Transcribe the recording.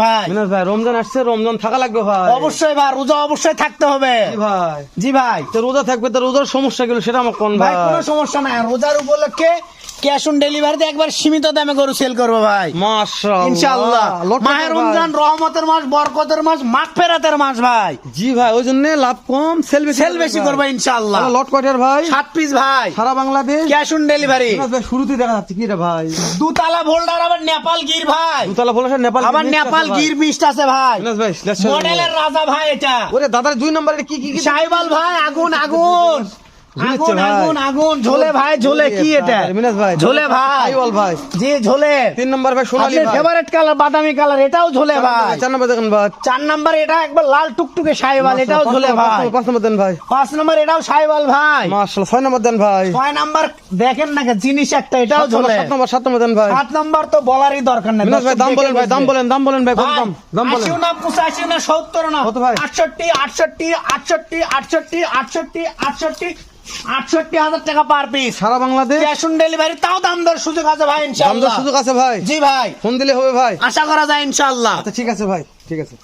ভাই মিনাজ ভাই, রমজান আসছে, রমজান থাকা লাগবে ভাই। অবশ্যই ভাই, রোজা অবশ্যই থাকতে হবে ভাই। জি ভাই, তো রোজা থাকবে, তো রোজার সমস্যা গুলো সেটা আমার কোন ভাই ভাই? কোনো সমস্যা নাই, রোজার উপলক্ষে ক্যাশ অন ডেলিভারিতে একবার সীমিত দামে গরু সেল করবো ভাই মাশাআল্লাহ, ইনশাআল্লাহ। লটকা মাহে ভাই। রমজান রহমতের মাস, বরকতের মাস, মাগফিরাতের মাস ভাই। জি ভাই, ওই জন্য লাভ কম, সেল বেশি করবো ইনশাআল্লাহ। লট কয়টার ভাই? 7 পিস ভাই, সারা বাংলাদেশ ক্যাশ অন ডেলিভারি। মিনাজ ভাই, শুরুতেই দেখা যাচ্ছে কি রে ভাই? দুতলা ভোল্ডার, আবার নেপাল গির ভাই, দুতলা বলে নেপাল, আবার নেপাল গির মিষ্ট আছে ভাই। মিনাজ ভাই, let's show মডেলের রাজা ভাই এটা। ওরে দাদার 2 নম্বরে কি কি কি সাইবাল ভাই, আগুন আগুন ঝুলেছে আগুন ভাই। আগুন আগুন, ঝোলে ভাই, ঝোলে কি এটা? মিনাজ ভাই, ঝোলে ভাই, সাইওয়াল ভাই। জি ঝোলে। 3 নম্বর ভাই সোনালী ভাই। ফেভারিট কালার বাদামি কালার, এটাও ঝোলে ভাই। 4 নম্বর দেখেন ভাই। 4 নাম্বার এটা একবার লাল টুকটুকে সাইবাল, এটাও ঝোলে ভাই। 5 নম্বর দেন ভাই। 5 নাম্বার এটাও সাইবাল ভাই। মাশাআল্লাহ, 6 নম্বর দেন ভাই। 6 নাম্বার দেখেন না জিনিস একটা, এটাও ঝোলে। 7 নম্বর দেন ভাই। 7 নাম্বার তো বলারই দরকার নাই। মিনাজ ভাই, দাম বলেন ভাই, দাম বলেন ভাই, কত দাম? দাম বলেন। 80 না 85 না 70 না কত ভাই? 68,000 টাকা পার পিস, সারা বাংলাদেশ ক্যাশ অন ডেলিভারি, তাও দাম দর সুযোগ আছে ভাই দাম দর ইনশাআল্লাহ। সুযোগ আছে ভাই। জি ভাই, ফোন দিলে হবে ভাই। আশা করা যায় ইনশাআল্লাহ। আচ্ছা ঠিক আছে ভাই, ঠিক আছে।